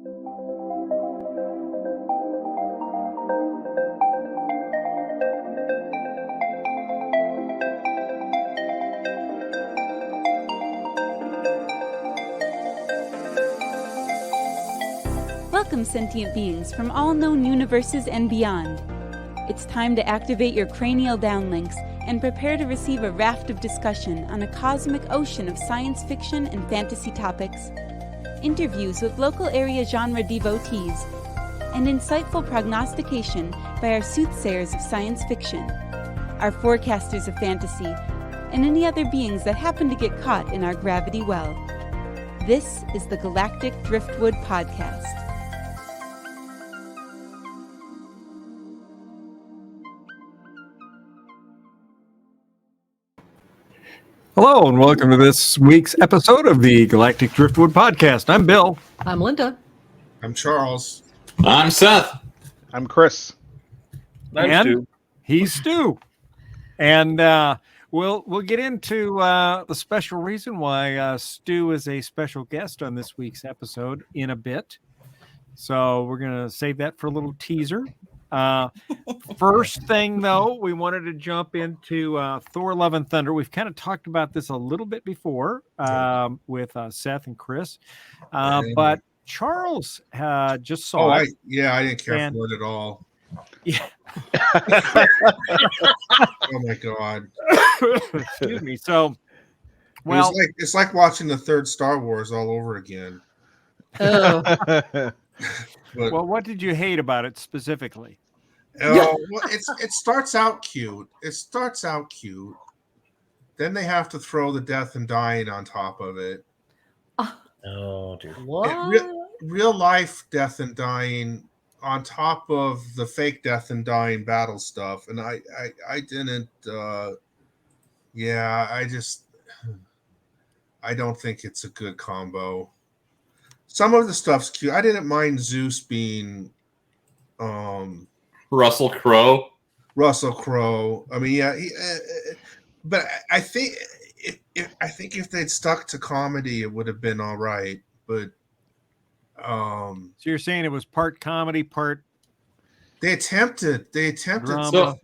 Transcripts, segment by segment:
Welcome, sentient beings from all known universes and beyond. It's time to activate your cranial downlinks and prepare to receive a raft of discussion on a cosmic ocean of science fiction and fantasy topics, interviews with local area genre devotees, and insightful prognostication by our soothsayers of science fiction, our forecasters of fantasy, and any other beings that happen to get caught in our gravity well. This is the Galactic Driftwood Podcast. Hello, and welcome to this week's episode of the Galactic Driftwood Podcast. I'm Bill. I'm Linda. I'm Charles. I'm Seth. I'm Chris. And Stu. He's Stu. And we'll get into the special reason why Stu is a special guest on this week's episode in a bit. So we're going to save that for a little teaser. First thing, though, we wanted to jump into Thor Love and Thunder. We've kind of talked about this a little bit before with Seth and Chris. But Charles just saw it. I didn't care for it at all. Yeah. Oh, my God. Excuse me. So, well, it's like watching the third Star Wars all over again. Oh. Well, what did you hate about it specifically? Well, it starts out cute. Then they have to throw the death and dying on top of it. Oh, dude. What? Real life death and dying on top of the fake death and dying battle stuff. And I didn't. I don't think it's a good combo. Some of the stuff's cute. I didn't mind Zeus being Russell Crowe. I mean, but I think if they'd stuck to comedy, it would have been all right. But so you're saying it was part comedy, part they attempted drama.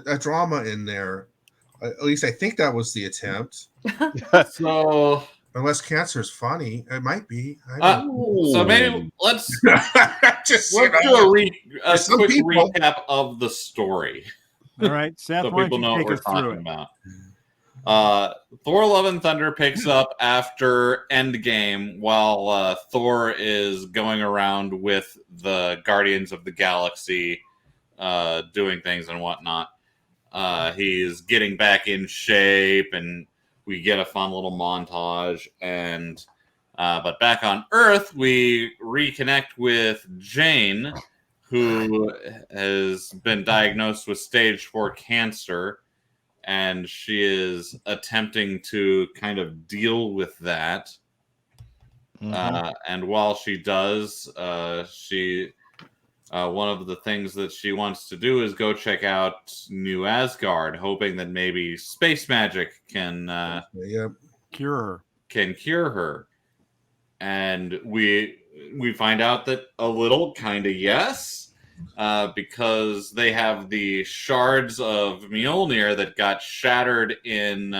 a drama in there. At least I think that was the attempt. So. Unless cancer is funny, it might be. So maybe let's do a quick recap of the story. All right, Seth, So why people don't know you what take we're us through talking it? about. Thor Love and Thunder picks up after Endgame while Thor is going around with the Guardians of the Galaxy doing things and whatnot. He's getting back in shape and we get a fun little montage, and but back on Earth, we reconnect with Jane, who has been diagnosed with stage 4 cancer, and she is attempting to kind of deal with that. Mm-hmm. And while she does, one of the things that she wants to do is go check out New Asgard, hoping that maybe space magic can cure her. And we find out that a little kind of yes, because they have the shards of Mjolnir that got shattered in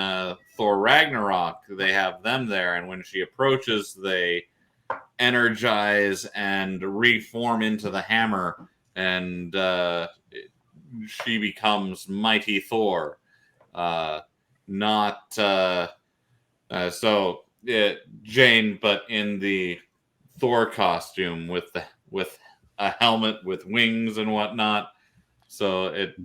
Thor Ragnarok. They have them there, and when she approaches, they energize and reform into the hammer, and she becomes Mighty Thor. Jane, but in the Thor costume with a helmet with wings and whatnot. So it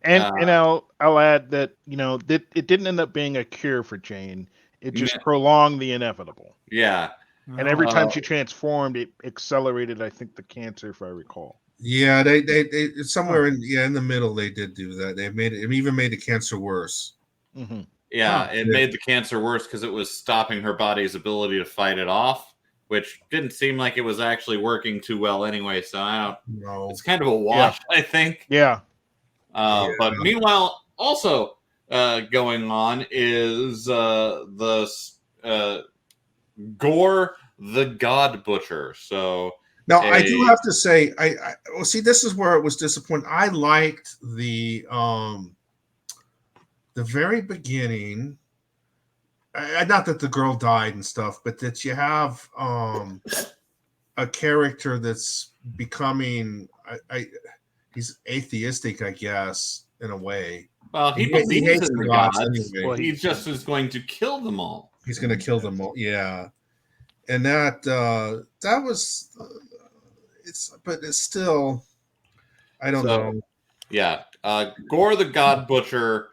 And I'll add that it didn't end up being a cure for Jane. It just prolonged the inevitable. Yeah. And every time she transformed, it accelerated, I think, the cancer, if I recall. Yeah, they somewhere in the middle they did do that. It even made the cancer worse. Mm-hmm. Yeah, it made the cancer worse because it was stopping her body's ability to fight it off, which didn't seem like it was actually working too well anyway. So it's kind of a wash, I think. Yeah. But meanwhile, also going on is the Gore the God Butcher. So now I do have to say, well, see, this is where it was disappointing. I liked the very beginning. Not that the girl died and stuff, but that you have a character that's becoming he's atheistic, I guess, in a way. Well, he hates believes in the the gods gods. anyway. He just is going to kill them all. He's going to kill them all. Yeah, and that was but it's still, I don't know. Yeah, Gore the God Butcher.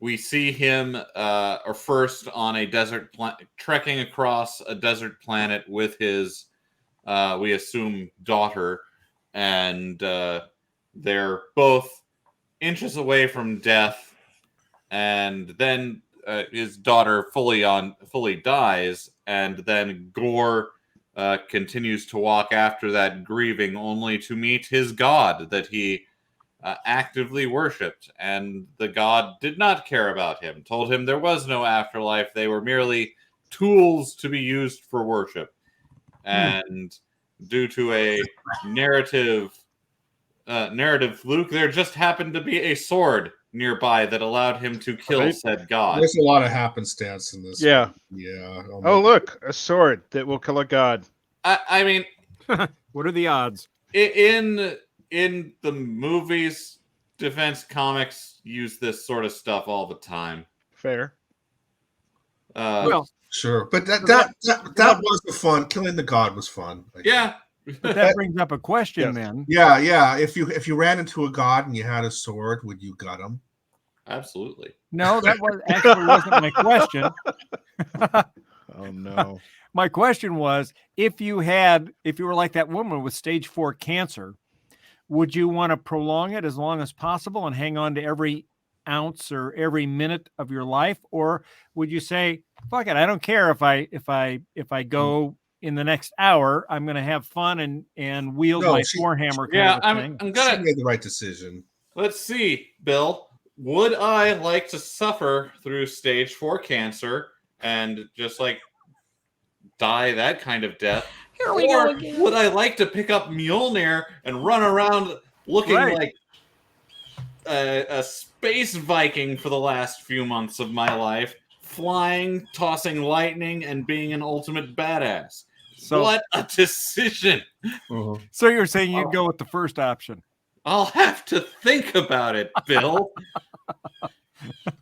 We see him first on a desert trekking across a desert planet with his, we assume, daughter, and they're both inches away from death, and then his daughter fully dies, and then Gore continues to walk after that, grieving, only to meet his god that he actively worshipped, and the god did not care about him, told him there was no afterlife, they were merely tools to be used for worship. And due to a narrative fluke, there just happened to be a sword nearby that allowed him to kill said god. There's a lot of happenstance in this. Yeah. Yeah. Oh, look, a sword that will kill a god. I mean, what are the odds? In the movies, Defense Comics use this sort of stuff all the time. Fair. Well, sure, but that was the fun. Killing the god was fun. Yeah. But that brings up a question then. Yeah. If you ran into a god and you had a sword, would you gut him? Absolutely. No, that wasn't my question. Oh no. My question was, if you were like that woman with stage 4 cancer, would you want to prolong it as long as possible and hang on to every ounce or every minute of your life, or would you say, "Fuck it, I don't care if I go in the next hour, I'm going to have fun and wield my Warhammer." I'm gonna. She made the right decision. Let's see, Bill. Would I like to suffer through stage 4 cancer and just like die that kind of death? Here we go again. Would I like to pick up Mjolnir and run around looking like a space Viking for the last few months of my life, flying, tossing lightning, and being an ultimate badass? So, what a decision! So you're saying you'd go with the first option? I'll have to think about it, Bill.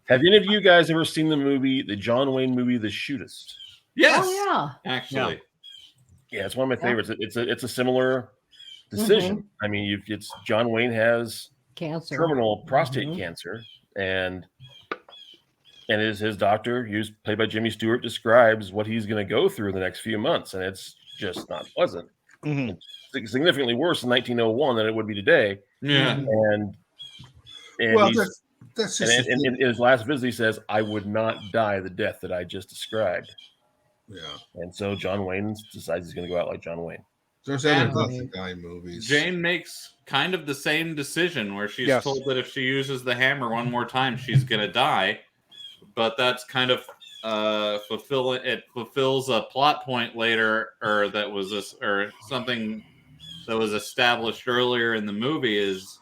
Have any of you guys ever seen the John Wayne movie, The Shootist? Yes. Oh yeah. Actually. Yeah, it's one of my favorites. It's a similar decision. I mean, it's John Wayne has terminal prostate cancer, and his doctor, played by Jimmy Stewart, describes what he's going to go through in the next few months, and it's just not pleasant. It's significantly worse in 1901 than it would be today. Yeah, and well, that's just in his last visit, he says, "I would not die the death that I just described." Yeah, and so John Wayne decides he's going to go out like John Wayne. There's other Death Guy movies. Jane makes kind of the same decision where she's told that if she uses the hammer one more time, she's going to die. But that's kind of fulfills a plot point later, or something that was established earlier in the movie is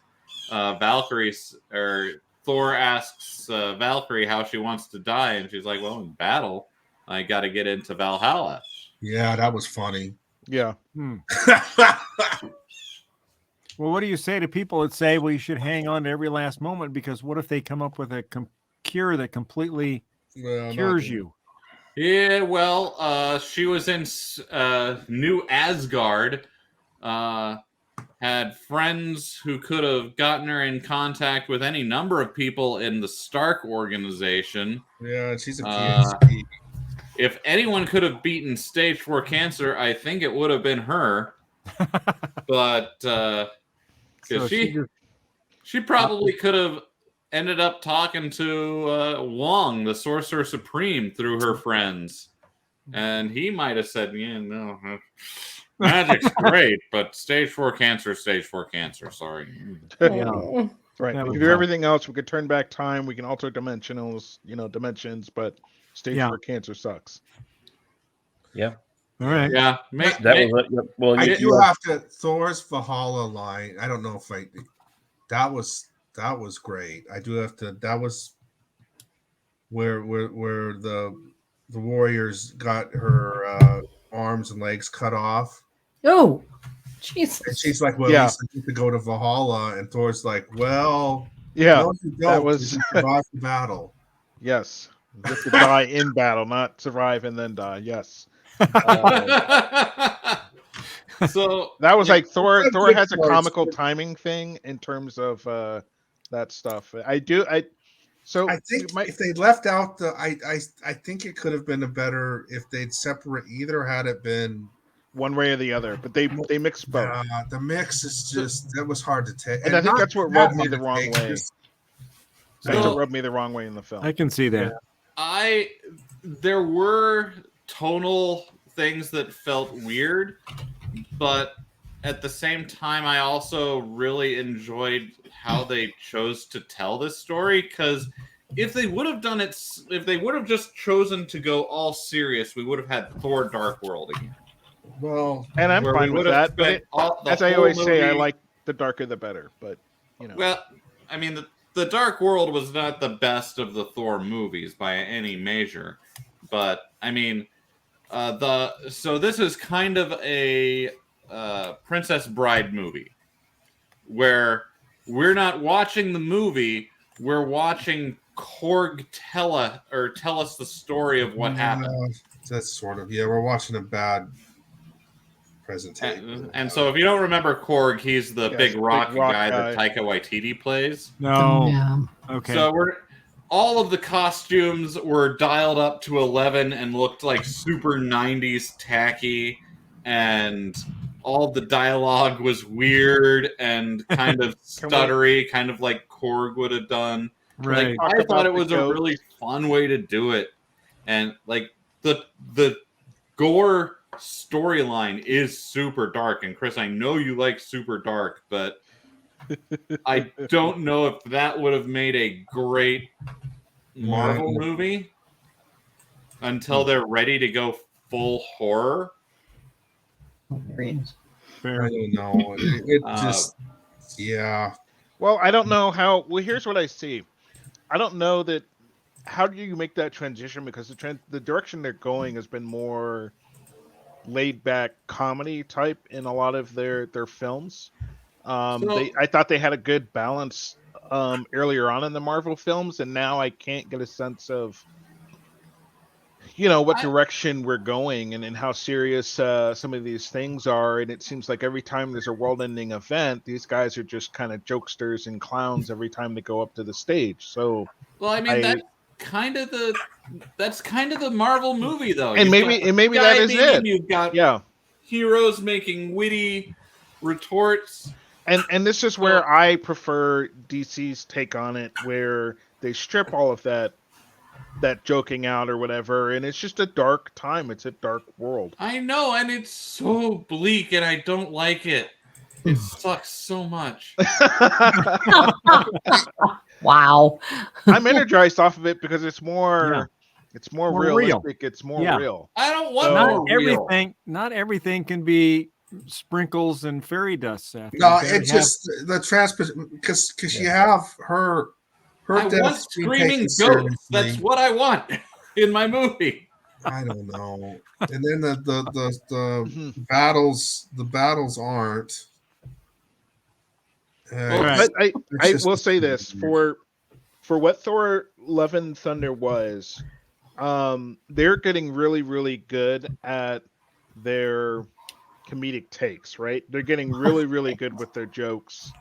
Valkyrie, or Thor asks Valkyrie how she wants to die, and she's like, "Well, in battle, I got to get into Valhalla." Yeah, that was funny. Yeah. Well, what do you say to people that say, "Well, you should hang on to every last moment," because what if they come up with a cure that completely cures you? Yeah, well, she was in New Asgard, had friends who could have gotten her in contact with any number of people in the Stark organization. Yeah, she's a PhD. If anyone could have beaten stage 4 cancer, I think it would have been her. But she probably could have ended up talking to Wong, the Sorcerer Supreme, through her friends. And he might have said, "Yeah, no, magic's great, but stage 4 cancer, sorry." Yeah. Right. We can do everything else. We could turn back time. We can alter dimensions, but stage 4 cancer sucks. Yeah. All right. Yeah. I do have to Thor's Valhalla line. I don't know if that was great. I do have to. That was where the warriors got her arms and legs cut off. Oh, Jesus. And she's like, well, at least I get to go to Valhalla. And Thor's like, well, yeah, no, you don't. That was you survived the battle. Yes, you have to die in battle, not survive and then die. Yes. So that was like Thor has a comical timing thing in terms of that stuff. I think if they left out I think it could have been a better if they'd separate either had it been one way or the other, but they mixed both. The mix is just that was hard to take, and I think that's what rubbed me the wrong way. That's what rubbed me the wrong way in the film. I can see that. There were tonal things that felt weird, but at the same time, I also really enjoyed how they chose to tell this story. Because if they would have done it, if they would have just chosen to go all serious, we would have had Thor: Dark World again. Well, and I'm fine with that. But as I always say, I like the darker the better. But you know, well, I mean, the Dark World was not the best of the Thor movies by any measure, but I mean, so this is kind of a Princess Bride movie where we're not watching the movie, we're watching Korg tell us the story of what happened. That's sort of we're watching a bad presentation. And so if you don't remember Korg, he's the big rock guy that Taika Waititi plays. No. Yeah. Okay. So all of the costumes were dialed up to 11 and looked like super 90s tacky, and all the dialogue was weird and kind of stuttery, kind of like Korg would have done. Right. Like, I thought it was a really fun way to do it. And like the gore storyline is super dark. And Chris, I know you like super dark, but I don't know if that would have made a great Marvel movie until they're ready to go full horror. I don't know. It just, Well, I don't know how. Well, here's what I see. I don't know that. How do you make that transition? Because the direction they're going has been more laid back comedy type in a lot of their films. I thought they had a good balance earlier on in the Marvel films, and now I can't get a sense of what direction we're going and how serious some of these things are. And it seems like every time there's a world-ending event, these guys are just kind of jokesters and clowns every time they go up to the stage. So, well, I mean, that's kind of the Marvel movie, though. And maybe that is it. You've got heroes making witty retorts. And this is where I prefer DC's take on it, where they strip all of that joking out or whatever, and it's just a dark time. It's a dark world. I know, and it's so bleak, and I don't like it. It sucks so much. Wow. I'm energized off of it because it's more realistic. It's more real. I don't want not everything can be sprinkles and fairy dust. Seth. No, it's just the transposition because you have her I want screaming ghosts. That's what I want in my movie. I don't know. And then the battles aren't. But I will say this for what Thor: Love and Thunder was, they're getting really, really good at their comedic takes, right? They're getting really, really good with their jokes.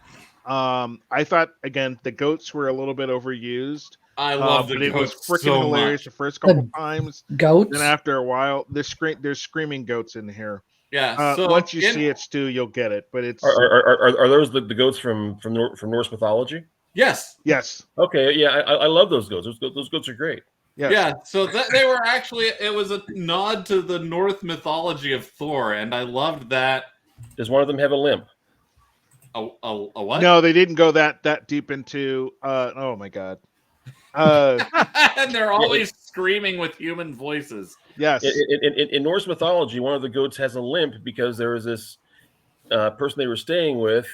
I thought again the goats were a little bit overused. I love the but goats. It was freaking so hilarious much. the first couple times. Goats. Then after a while, there's screaming goats in here. Yeah. So once you see it, Stu, you'll get it. But it's are those the goats from Norse mythology? Yes. Yes. Okay. Yeah, I love those goats. Those goats are great. Yes. Yeah. So they were actually it was a nod to the Norse mythology of Thor, and I loved that. Does one of them have a limp? A what? No, they didn't go that deep into. Oh my god. And they're always screaming with human voices. Yes. In Norse mythology, one of the goats has a limp because there was this person they were staying with.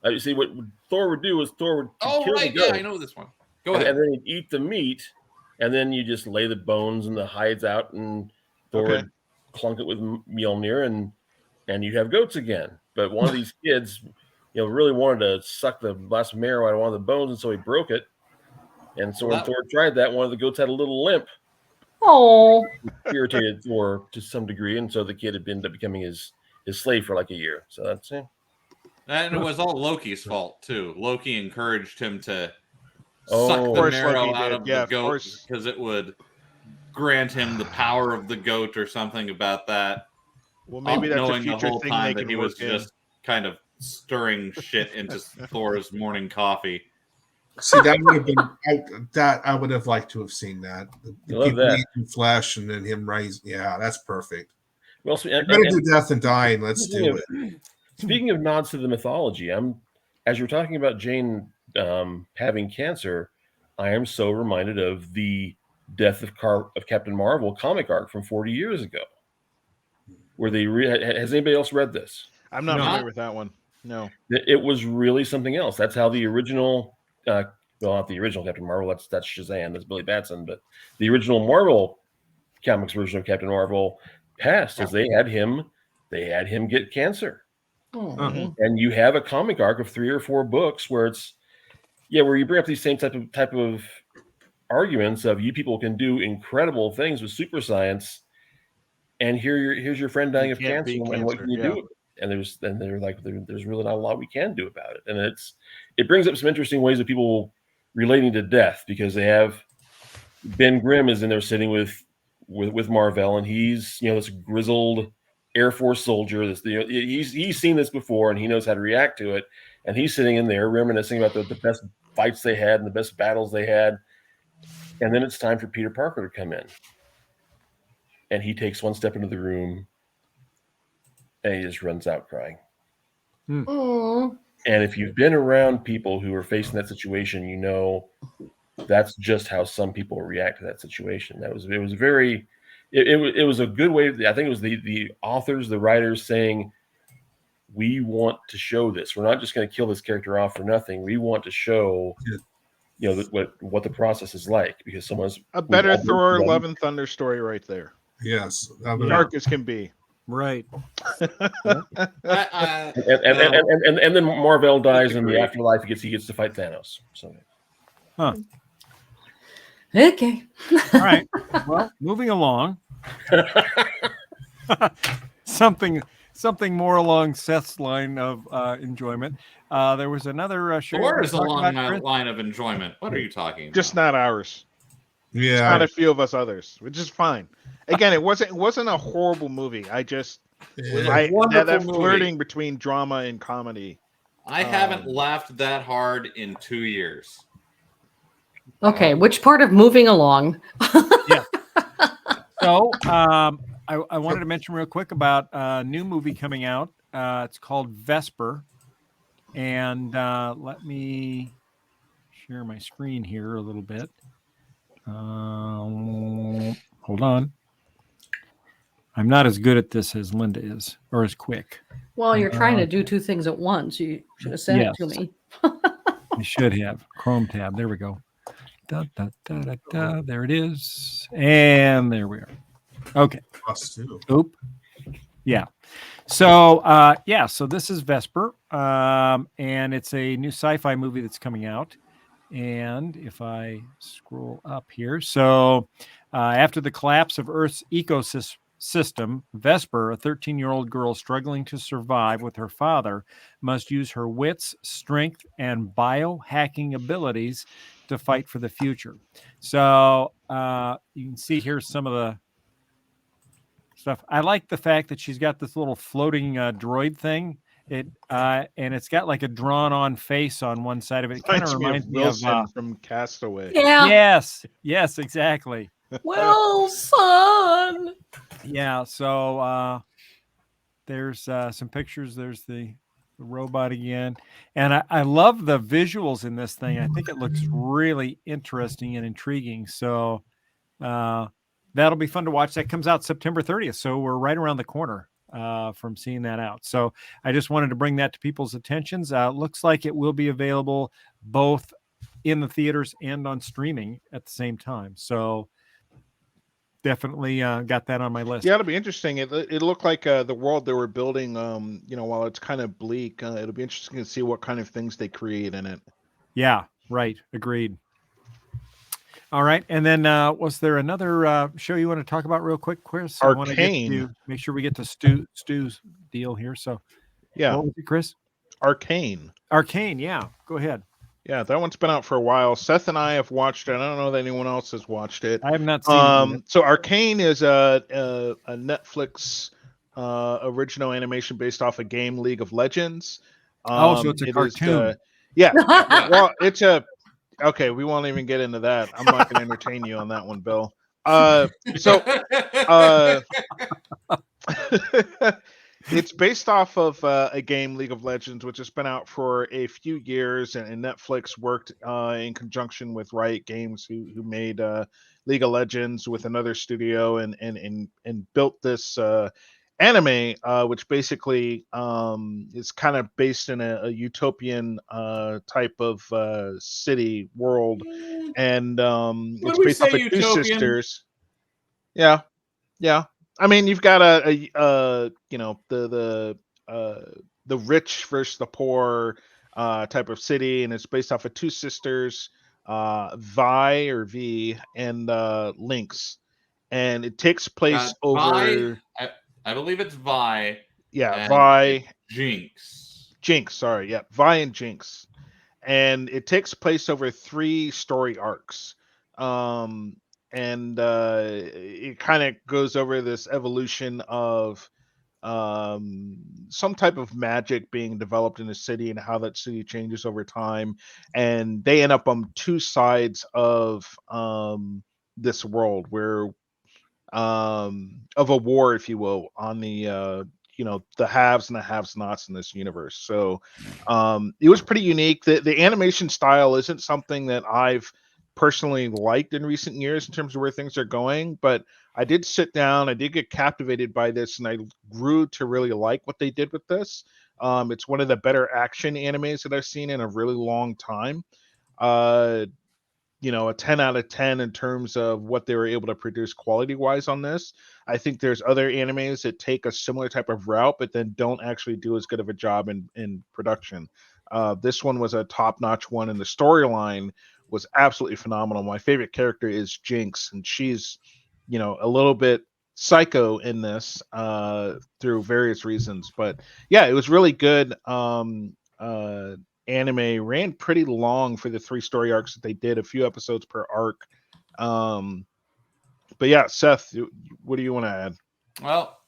You see, what Thor would do is Thor would kill the goat. Yeah, I know this one. Go ahead. And then he'd eat the meat, and then you just lay the bones and the hides out, and Thor would clunk it with Mjolnir, and you'd have goats again. But one of these kids, really wanted to suck the last marrow out of one of the bones, and so he broke it. And so when Thor tried that, one of the goats had a little limp. Oh, Irritated Thor to some degree, and so the kid had ended up becoming his slave for like a year. So that's it. And it was all Loki's fault too. Loki encouraged him to suck the marrow out of the goat because it would grant him the power of the goat or something about that. Well, maybe that's knowing a future the whole thing time they that he can was work in. just kind of stirring shit into Thor's morning coffee. See, that would have been that I would have liked to have seen that. The love people that. eating flesh and then him rise. Yeah, that's perfect. Well, so, We're gonna do death and dying. Let's do it. Speaking of nods to the mythology, as you're talking about Jane having cancer, I am so reminded of the death of Captain Marvel comic arc from 40 years ago. Where has anybody else read this? I'm not familiar with that one. No. It was really something else. That's how the original, well, not the original Captain Marvel. That's Shazam. That's Billy Batson. But the original Marvel comics version of Captain Marvel passed, as they had him get cancer. oh. And you have a comic arc of 3 or 4 books where where you bring up these same type of arguments of you people can do incredible things with super science, and here's your friend dying of cancer, and what can you do? And they're like, there's really not a lot we can do about it. And it brings up some interesting ways of people relating to death, because they have Ben Grimm is in there sitting with Marvel, and he's this grizzled Air Force soldier. He's seen this before, and he knows how to react to it. And he's sitting in there reminiscing about the best fights they had and the best battles they had. And then it's time for Peter Parker to come in, and he takes one step into the room, and he just runs out crying. Oh. And if you've been around people who are facing that situation, that's just how some people react to that situation. It was a good way. I think it was the authors, the writers saying, we want to show this. We're not just going to kill this character off for nothing. We want to show, what the process is like, because someone's a better Thor Love and Thunder story right there. Yes, dark as can be. Right. and then Marvel dies in the afterlife. He gets to fight Thanos. So, Okay. All right. Well, moving along. Something more along Seth's line of enjoyment. There was another show. Thor is along that line of enjoyment. What are you talking about? Just not ours. Yeah, just not a few of us others, which is fine. Again, it wasn't a horrible movie. That flirting between drama and comedy. I haven't laughed that hard in 2 years. Okay, which part of moving along? Yeah. So I wanted to mention real quick about a new movie coming out. It's called Vesper. And let me share my screen here a little bit. Hold on. I'm not as good at this as Linda is, or as quick. Well, you're trying to do 2 things at once. You should have sent it to me. You should have. Chrome tab. There we go. There it is. And there we are. Okay. Oop. Yeah. So, so this is Vesper. And it's a new sci-fi movie that's coming out. And if I scroll up here, so after the collapse of Earth's ecosystem, Vesper, a 13-year-old girl struggling to survive with her father, must use her wits, strength, and biohacking abilities to fight for the future. So you can see here's some of the stuff. I like the fact that she's got this little floating droid thing. And it's got like a drawn-on face on one side of it. It kind of reminds me of Wilson from Castaway. Yeah. Yes, exactly. Wilson. Yeah. So there's some pictures. There's the the robot again. And I love the visuals in this thing. I think it looks really interesting and intriguing. So that'll be fun to watch. That comes out September 30th. So we're right around the corner from seeing that out. So I just wanted to bring that to people's attentions. Looks like it will be available both in the theaters and on streaming at the same time. So definitely got that on my list. Yeah, it'll be interesting. It looked like the world they were building, while it's kind of bleak, it'll be interesting to see what kind of things they create in it. Yeah, right. Agreed. All right. And then was there another show you want to talk about real quick, Chris? Arcane. I want to get to make sure we get to Stu's deal here. So yeah. What was it, Chris? Arcane. Arcane, yeah. Go ahead. Yeah, that one's been out for a while. Seth and I have watched it. I don't know that anyone else has watched it. I have not seen it. So Arcane is a Netflix original animation based off a game, League of Legends. So it's a cartoon. Yeah. Well, it's a... Okay, we won't even get into that. I'm not going to entertain you on that one, Bill. It's based off of a game, League of Legends, which has been out for a few years, and Netflix worked in conjunction with Riot Games, who made League of Legends with another studio, and built this anime, which basically is kind of based in a utopian type of city world, and it's based off of two sisters. Yeah. I mean, you've got the rich versus the poor type of city, and it's based off of two sisters, Vi and Lynx, and it takes place over. I believe it's Vi. Yeah, Vi. Jinx. Sorry, yeah, Vi and Jinx, and it takes place over 3 story arcs. And it kind of goes over this evolution of some type of magic being developed in a city and how that city changes over time. And they end up on 2 sides of this world where of a war, if you will, on the the haves and the have-nots in this universe. So it was pretty unique. The animation style isn't something that I've personally liked in recent years in terms of where things are going, but I did sit down, I did get captivated by this, and I grew to really like what they did with this. It's one of the better action animes that I've seen in a really long time. A 10 out of 10 in terms of what they were able to produce quality wise on this. I think there's other animes that take a similar type of route, but then don't actually do as good of a job in production. This one was a top-notch one, and the storyline was absolutely phenomenal. My favorite character is Jinx, and she's, a little bit psycho in this through various reasons. But yeah, it was really good. Anime ran pretty long for the 3 story arcs that they did, a few episodes per arc. But yeah, Seth, what do you want to add? Well,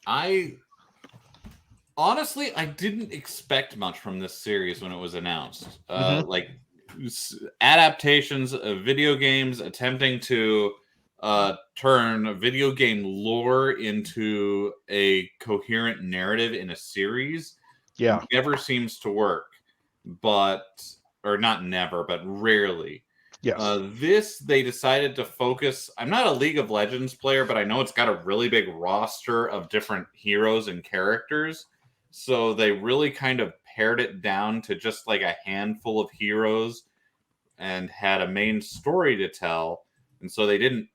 honestly, I didn't expect much from this series when it was announced. Like adaptations of video games attempting to turn video game lore into a coherent narrative in a series never seems to work. Or not never, but rarely. Yes. They decided to focus. I'm not a League of Legends player, but I know it's got a really big roster of different heroes and characters. So they really kind of pared it down to just like a handful of heroes and had a main story to tell. And so they didn't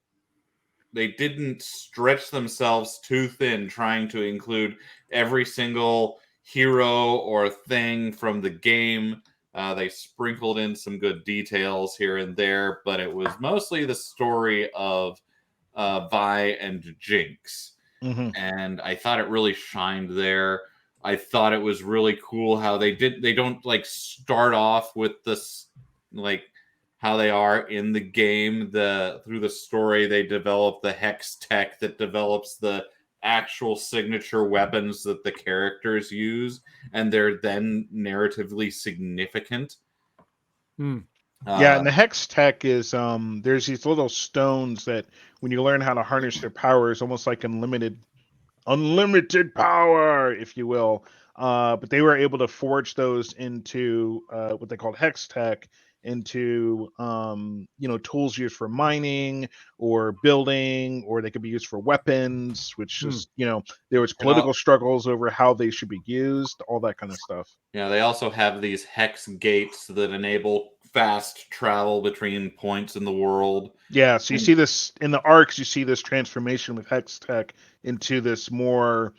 stretch themselves too thin trying to include every single hero or thing from the game. They sprinkled in some good details here and there, but it was mostly the story of Vi and Jinx. And I thought it really shined there. I thought it was really cool how they don't like start off with this, like how they are in the game. Through the story, they develop the Hex Tech that develops the actual signature weapons that the characters use, and they're then narratively significant. And the Hex Tech is there's these little stones that when you learn how to harness their power is almost like unlimited power, if you will. but they were able to forge those into what they called Hex Tech, into tools used for mining or building, or they could be used for weapons, which is there was political struggles over how they should be used, all that kind of stuff. Yeah, they also have these hex gates that enable fast travel between points in the world. Yeah, so you see this in the arcs, you see this transformation with Hex Tech into this more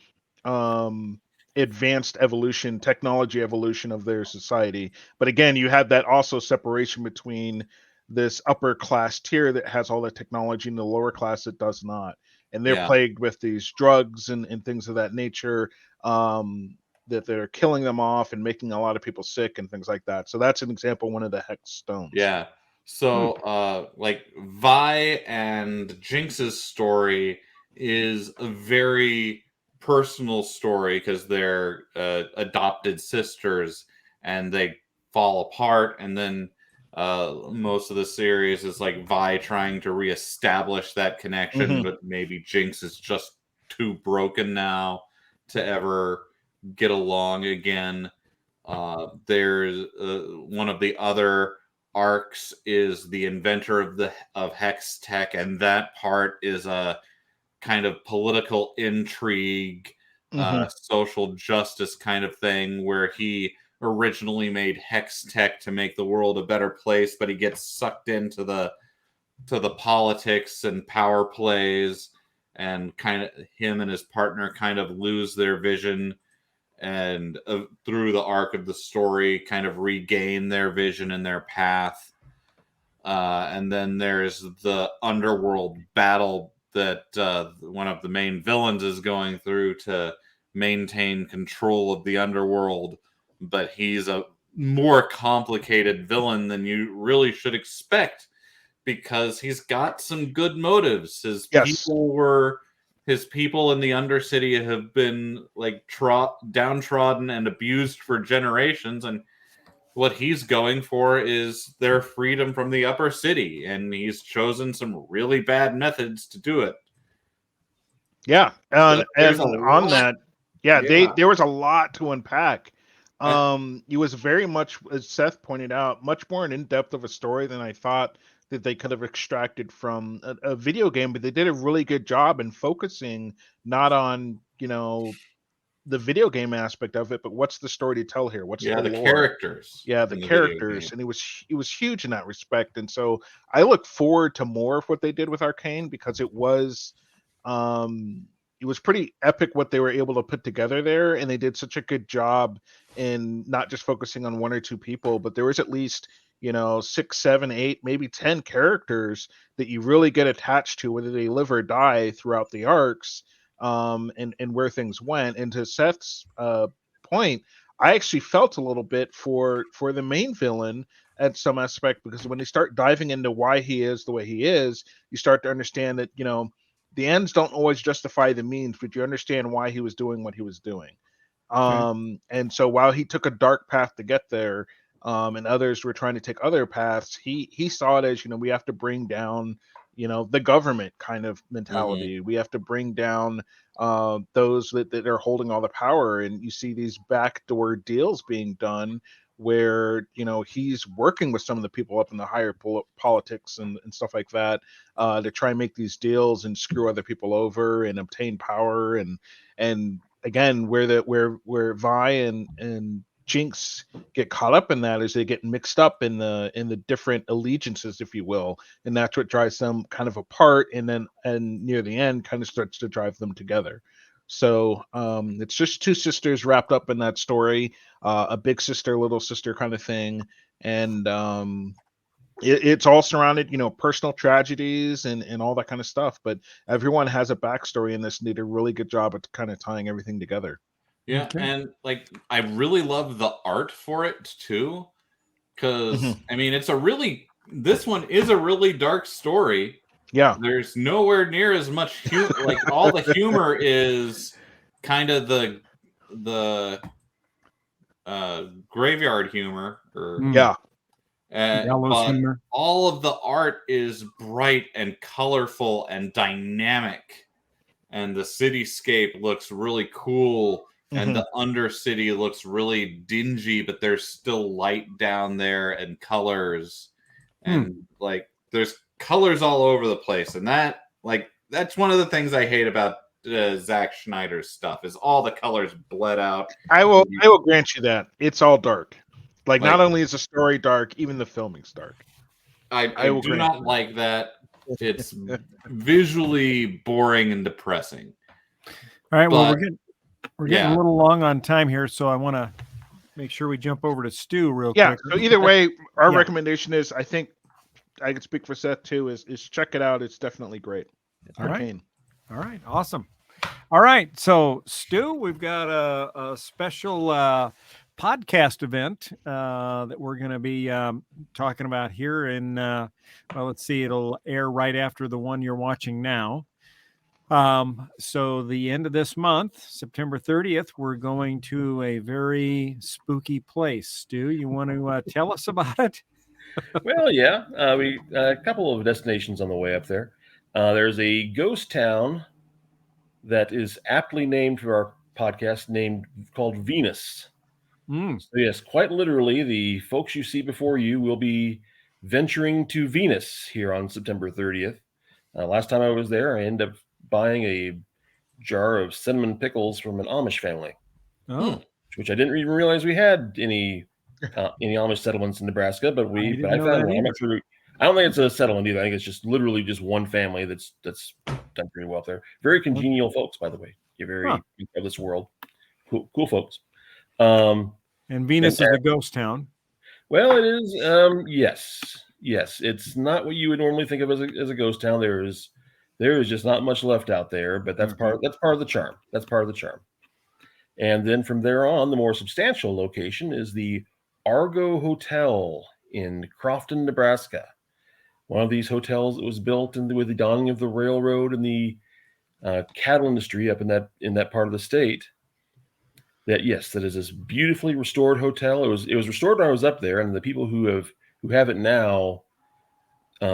advanced evolution, technology evolution of their society. But again, you have that also separation between this upper class tier that has all the technology and the lower class that does not. And they're plagued with these drugs and things of that nature, that they're killing them off and making a lot of people sick and things like that. So that's an example, one of the Hex stones. Yeah. So like Vi and Jinx's story is a very personal story because they're adopted sisters and they fall apart, and then most of the series is like Vi trying to reestablish that connection, but maybe Jinx is just too broken now to ever get along again. There's one of the other arcs is the inventor of Hex Tech, and that part is a kind of political intrigue, social justice kind of thing, where he originally made Hex Tech to make the world a better place, but he gets sucked into the politics and power plays, and kind of him and his partner kind of lose their vision, and through the arc of the story kind of regain their vision and their path. And then there's the Underworld Battle that one of the main villains is going through to maintain control of the underworld, but he's a more complicated villain than you really should expect because he's got some good motives. His people in the Undercity have been like downtrodden and abused for generations, and what he's going for is their freedom from the upper city, and he's chosen some really bad methods to do it. Yeah, and on that, there was a lot to unpack. It was very much, as Seth pointed out, much more an in-depth of a story than I thought that they could have extracted from a video game, but they did a really good job in focusing not on, the video game aspect of it, but what's the story to tell here? What's the lore? Characters. Yeah, the characters, and it was huge in that respect. And so I look forward to more of what they did with Arcane, because it was pretty epic what they were able to put together there, and they did such a good job in not just focusing on one or two people, but there was at least 6, 7, 8, maybe 10 characters that you really get attached to, whether they live or die throughout the arcs. And where things went. And to Seth's point, I actually felt a little bit for the main villain at some aspect, because when they start diving into why he is the way he is, you start to understand that the ends don't always justify the means, but you understand why he was doing what he was doing. And so while he took a dark path to get there, and others were trying to take other paths, he saw it as we have to bring down the government kind of mentality. We have to bring down those that are holding all the power. And you see these backdoor deals being done where, he's working with some of the people up in the higher politics and stuff like that, to try and make these deals and screw other people over and obtain power. And again, where Vi and Jinx get caught up in that is they get mixed up in the different allegiances, if you will, and that's what drives them kind of apart, and near the end kind of starts to drive them together. So it's just two sisters wrapped up in that story, a big sister, little sister kind of thing, and it's all surrounded, personal tragedies and all that kind of stuff. But everyone has a backstory in this, and they did a really good job at kind of tying everything together. Yeah, and I really love the art for it too, because this one is a really dark story. Yeah, there's nowhere near as much humor. All the humor is kind of the graveyard humor, but humor. All of the art is bright and colorful and dynamic, and the cityscape looks really cool. and the Undercity looks really dingy, but there's still light down there and colors, and like there's colors all over the place, and that's one of the things I hate about Zack Snyder's stuff is all the colors bled out. I will grant you that it's all dark. Like not only is the story dark, even the filming's dark. I do not like that. It's visually boring and depressing. All right, well, we're getting a little long on time here, so I want to make sure we jump over to Stu real quick. So either way, our recommendation is, I think I can speak for Seth too, is check it out. It's definitely great. Arcane. All right, awesome. All right, so Stu, we've got a special podcast event that we're going to be talking about here in, well, let's see, it'll air right after the one you're watching now. So the end of this month, September 30th, we're going to a very spooky place. Stu, you want to tell us about it? Well, yeah, we a couple of destinations on the way up there. There's a ghost town that is aptly named for our podcast, called Venus. So yes, quite literally, the folks you see before you will be venturing to Venus here on September 30th. Last time I was there, I ended up buying a jar of cinnamon pickles from an Amish family. Which I didn't even realize we had any Amish settlements in Nebraska, but I found one. I don't think it's a settlement either. I think it's just literally just one family that's done pretty well there. Very congenial folks, by the way. You're very of this world. Cool folks. And Venus is a ghost town. Well, it is. Yes. It's not what you would normally think of as a ghost town. There is just not much left out there, but that's part of the charm. That's part of the charm. And then from there on, the more substantial location is the Argo Hotel in Crofton, Nebraska. One of these hotels that was built with the dawning of the railroad and the cattle industry up in that part of the state. That is this beautifully restored hotel. It was restored when I was up there, and the people who have it now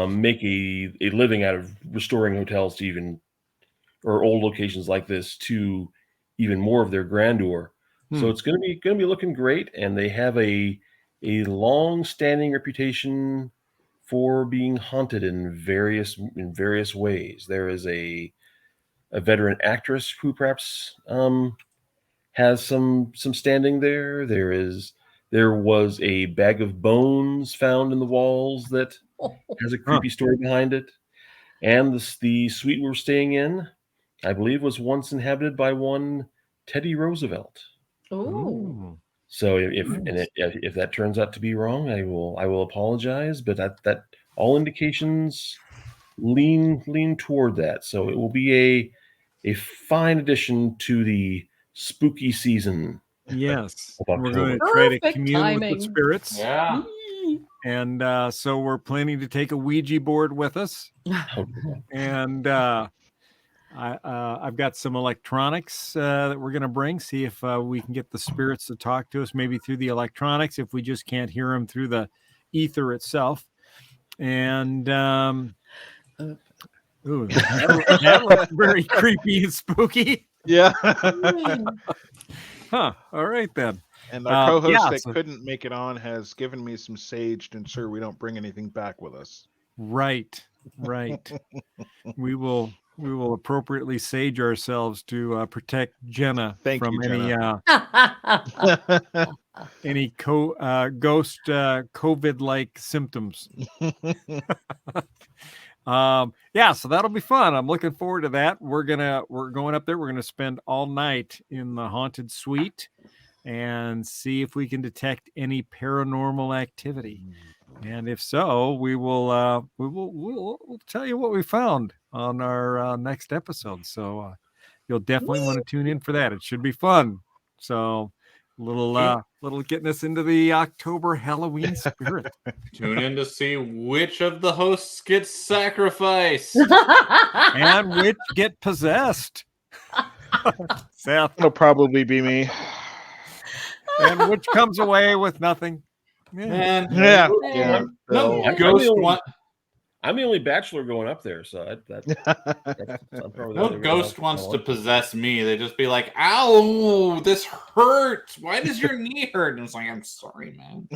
make a living out of restoring hotels to or old locations like this to even more of their grandeur. So it's going to be looking great, and they have a long-standing reputation for being haunted in various ways. There is a veteran actress who perhaps has some standing there. There was a bag of bones found in the walls that has a creepy story behind it. And the suite we're staying in, I believe, was once inhabited by one Teddy Roosevelt. Oh. So if that turns out to be wrong, I will apologize. But that all indications lean toward that. So it will be a fine addition to the spooky season. Yes, we're going to try to commune with the spirits. Yeah. And so we're planning to take a Ouija board with us. And I've got some electronics that we're going to bring, see if we can get the spirits to talk to us, maybe through the electronics, if we just can't hear them through the ether itself. And that looks very creepy and spooky. Yeah. All right, then. And our co-host that couldn't make it on has given me some sage to ensure we don't bring anything back with us. Right. We will appropriately sage ourselves to protect Jenna from any ghost COVID-like symptoms. So that'll be fun. I'm looking forward to that. We're going up there. We're gonna spend all night in the haunted suite and see if we can detect any paranormal activity. And if so, we'll tell you what we found on our next episode. So you'll definitely want to tune in for that. It should be fun. So little getting us into the October Halloween spirit. Tune in to see which of the hosts gets sacrificed and which get possessed. Seth. It'll probably be me. And which comes away with nothing. Yeah. I'm I'm the only bachelor going up there, so that's I'm probably No ghost wants to possess me. They just be like, "Ow, this hurts. Why does your knee hurt?" And it's like, "I'm sorry, man."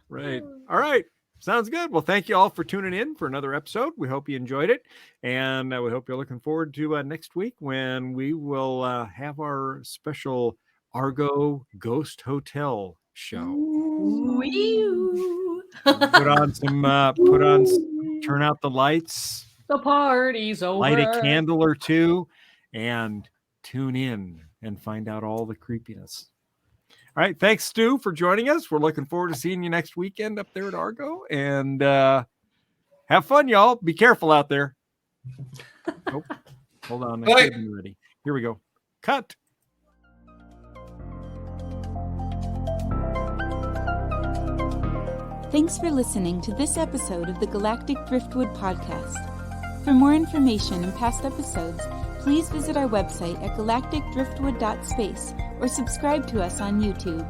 Right. All right. Sounds good. Well, thank you all for tuning in for another episode. We hope you enjoyed it, and we hope you're looking forward to next week when we will have our special Argo Ghost Hotel show. Turn out the lights. The party's over. Light a candle or two, and tune in and find out all the creepiness. All right, thanks, Stu, for joining us. We're looking forward to seeing you next weekend up there at Argo, and have fun, y'all. Be careful out there. Oh, hold on, I should be ready. Here we go. Cut. Thanks for listening to this episode of the Galactic Driftwood podcast. For more information and past episodes, please visit our website at galacticdriftwood.space or subscribe to us on YouTube.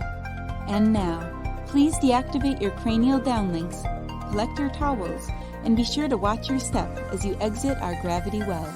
And now, please deactivate your cranial downlinks, collect your towels, and be sure to watch your step as you exit our gravity well.